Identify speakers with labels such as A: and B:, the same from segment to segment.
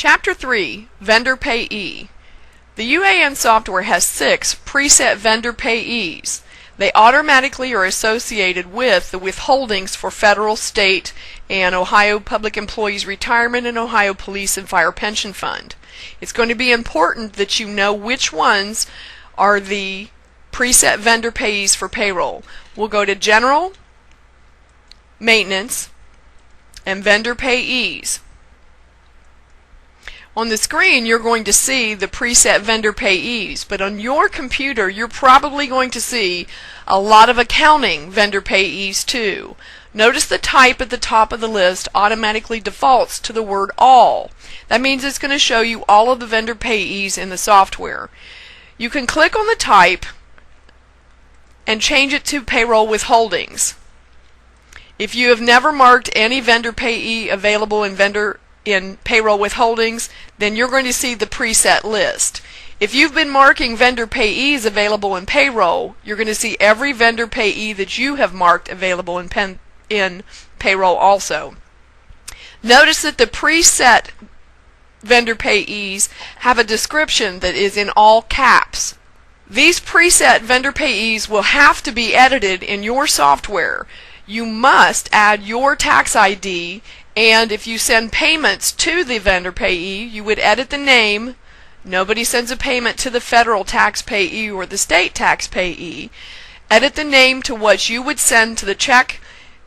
A: Chapter 3, Vendor Payee. The UAN software has 6 preset vendor payees. They automatically are associated with the withholdings for federal, state, and Ohio Public Employees Retirement and Ohio Police and Fire Pension Fund. It's going to be important that you know which ones are the preset vendor payees for payroll. We'll go to General, Maintenance, and Vendor Payees. On the screen you're going to see the preset vendor payees, but on your computer you're probably going to see a lot of accounting vendor payees too. Notice the type at the top of the list automatically defaults to the word all. That means it's going to show you all of the vendor payees in the software. You can click on the type and change it to payroll withholdings. If you have never marked any vendor payee available in payroll withholdings, then you're going to see the preset list. If you've been marking vendor payees available in payroll, you're going to see every vendor payee that you have marked available in payroll also. Notice that the preset vendor payees have a description that is in all caps. These preset vendor payees will have to be edited in your software. You must add your tax ID, and if you send payments to the vendor payee, you would edit the name. Nobody sends a payment to the federal tax payee or the state tax payee. Edit the name to what you would send to the check,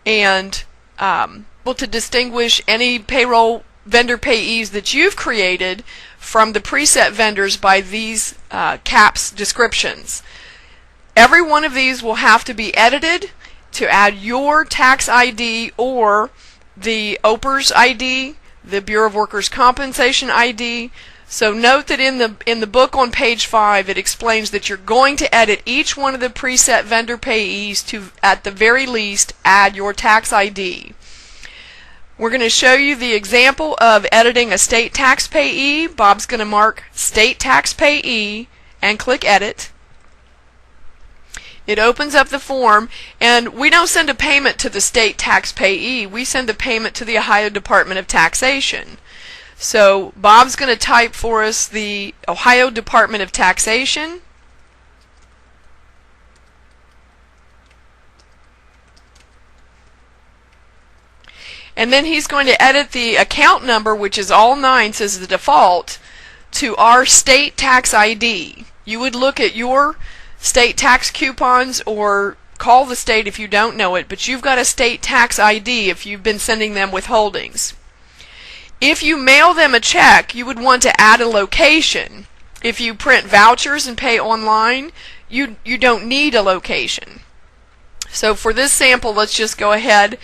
A: and to distinguish any payroll vendor payees that you've created from the preset vendors by these caps descriptions. Every one of these will have to be edited to add your tax ID or the OPERS ID, the Bureau of Workers' Compensation ID. So note that in the book on page 5 it explains that you're going to edit each one of the preset vendor payees to, at the very least, add your tax ID. We're going to show you the example of editing a state tax payee. Bob's going to mark state tax payee and click edit. It opens up the form, and we don't send a payment to the state tax payee. We send a payment to the Ohio Department of Taxation. So Bob's going to type for us the Ohio Department of Taxation. And then he's going to edit the account number, which is all 9s as the default, to our state tax ID. You would look at your state tax coupons or call the state if you don't know it, but you've got a state tax ID if you've been sending them withholdings. If you mail them a check, you would want to add a location. If you print vouchers and pay online, you don't need a location. So for this sample, let's just go ahead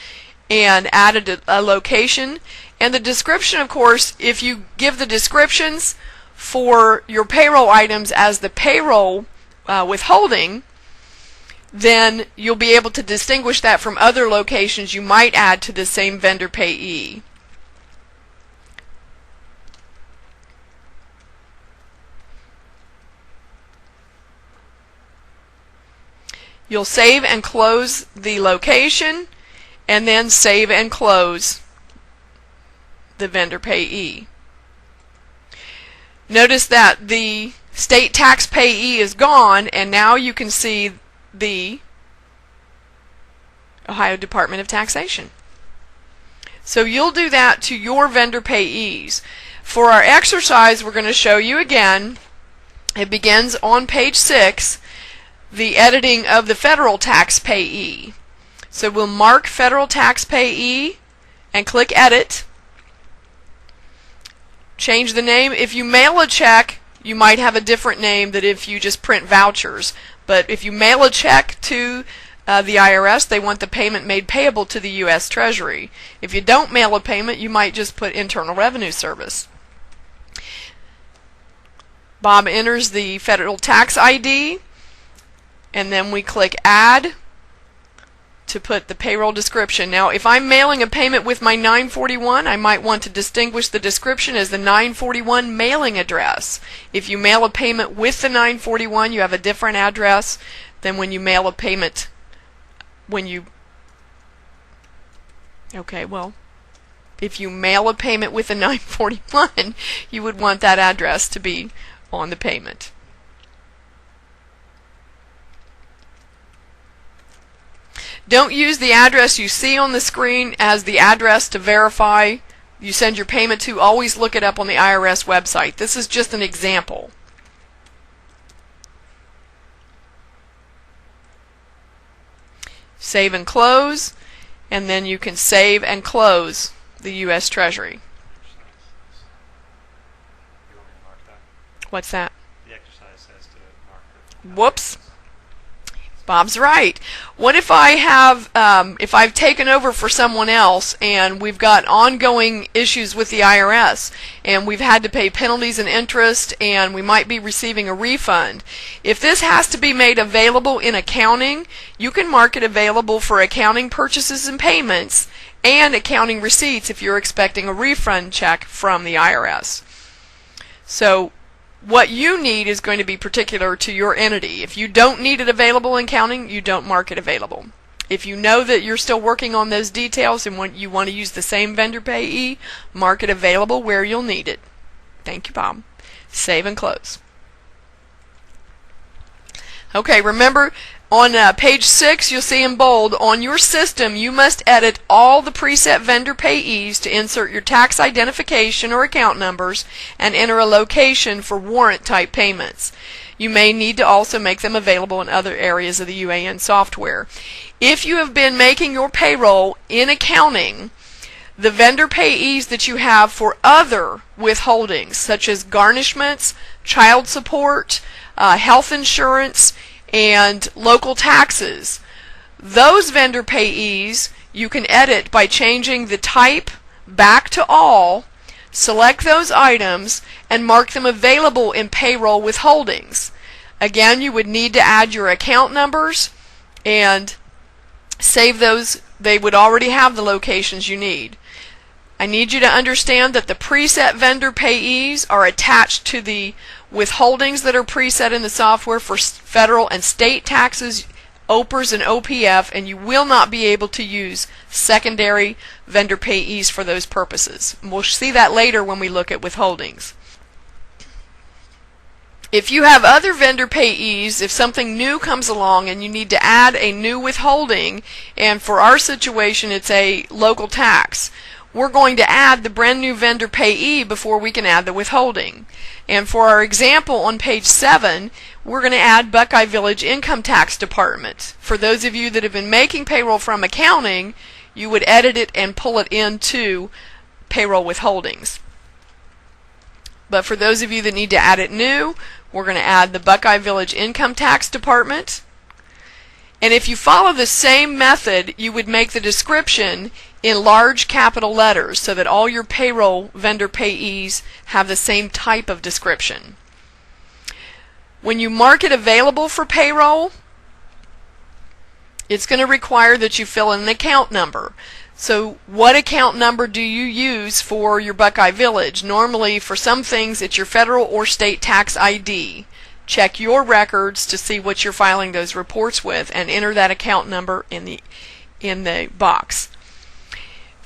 A: and add a location. And the description, of course, if you give the descriptions for your payroll items as the payroll withholding, then you'll be able to distinguish that from other locations you might add to the same vendor payee. You'll save and close the location, and then save and close the vendor payee. Notice that the state tax payee is gone, and now you can see the Ohio Department of Taxation. So you'll do that to your vendor payees. For our exercise, we're going to show you again. It begins on page 6, the editing of the federal tax payee. So we'll mark federal tax payee and click edit. Change the name. If you mail a check, you might have a different name than if you just print vouchers. But if you mail a check to the IRS, they want the payment made payable to the U.S. Treasury. If you don't mail a payment, you might just put Internal Revenue Service. Bob enters the federal tax ID, and then we click add to put the payroll description. Now, if I'm mailing a payment with my 941, I might want to distinguish the description as the 941 mailing address. If you mail a payment with the 941, you have a different address than when you mail a payment If you mail a payment with a 941, you would want that address to be on the payment. Don't use the address you see on the screen as the address to verify you send your payment to. Always look it up on the IRS website. This is just an example. Save and close, and then you can save and close the U.S. Treasury. What's that?
B: The exercise says to mark it.
A: Whoops. Bob's right. What if I have, if I've taken over for someone else and we've got ongoing issues with the IRS and we've had to pay penalties and interest and we might be receiving a refund? If this has to be made available in accounting, you can mark it available for accounting purchases and payments and accounting receipts if you're expecting a refund check from the IRS. So what you need is going to be particular to your entity. If you don't need it available in accounting, you don't mark it available. If you know that you're still working on those details and you want to use the same vendor payee, mark it available where you'll need it. Thank you, Bob. Save and close. Okay, remember on page 6, you'll see in bold, on your system you must edit all the preset vendor payees to insert your tax identification or account numbers and enter a location for warrant type payments. You may need to also make them available in other areas of the UAN software. If you have been making your payroll in accounting, the vendor payees that you have for other withholdings, such as garnishments, child support, health insurance, and local taxes, those vendor payees you can edit by changing the type back to all, select those items, and mark them available in payroll withholdings. Again, you would need to add your account numbers and save those. They would already have the locations you need. I need you to understand that the preset vendor payees are attached to the withholdings that are preset in the software for federal and state taxes, OPRs and OPF, and you will not be able to use secondary vendor payees for those purposes. We'll see that later when we look at withholdings. If you have other vendor payees, if something new comes along and you need to add a new withholding, and for our situation it's a local tax, we're going to add the brand new vendor payee before we can add the withholding. And for our example on page 7, we're going to add Buckeye Village Income Tax Department. For those of you that have been making payroll from accounting, you would edit it and pull it into payroll withholdings. But for those of you that need to add it new, we're going to add the Buckeye Village Income Tax Department. And if you follow the same method, you would make the description in large capital letters so that all your payroll vendor payees have the same type of description. When you mark it available for payroll, it's going to require that you fill in an account number. So what account number do you use for your Buckeye Village? Normally for some things it's your federal or state tax ID. Check your records to see what you're filing those reports with and enter that account number in the box.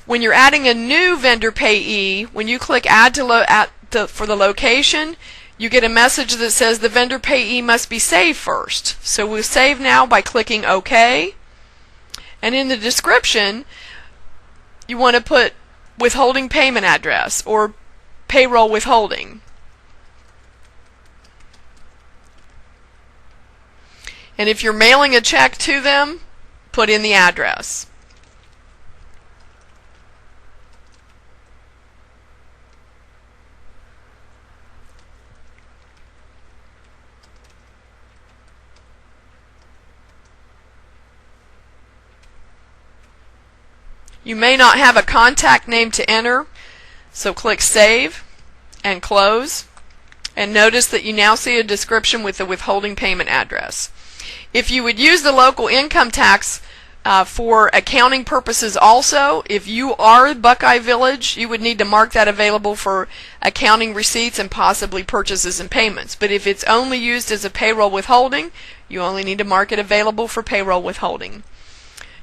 A: When you're adding a new vendor payee, when you click add for the location, you get a message that says the vendor payee must be saved first. So we'll save now by clicking OK. And in the description, you want to put withholding payment address or payroll withholding. And if you're mailing a check to them, put in the address. You may not have a contact name to enter, so click Save and Close. And notice that you now see a description with the withholding payment address. If you would use the local income tax for accounting purposes also, if you are Buckeye Village, you would need to mark that available for accounting receipts and possibly purchases and payments. But if it's only used as a payroll withholding, you only need to mark it available for payroll withholding.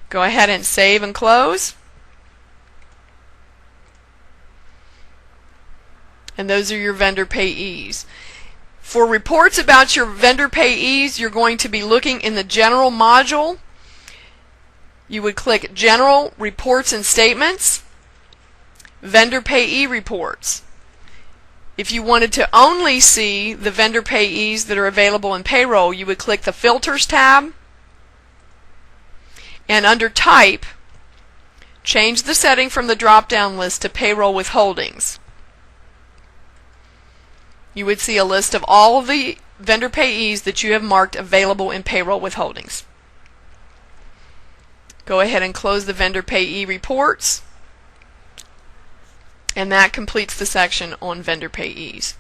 A: Go ahead and save and close. And those are your vendor payees. For reports about your vendor payees, you're going to be looking in the General module. You would click General, Reports and Statements, Vendor Payee Reports. If you wanted to only see the vendor payees that are available in Payroll, you would click the Filters tab, and under Type, change the setting from the drop-down list to Payroll Withholdings. You would see a list of all of the vendor payees that you have marked available in Payroll Withholdings. Go ahead and close the vendor payee reports, and that completes the section on vendor payees.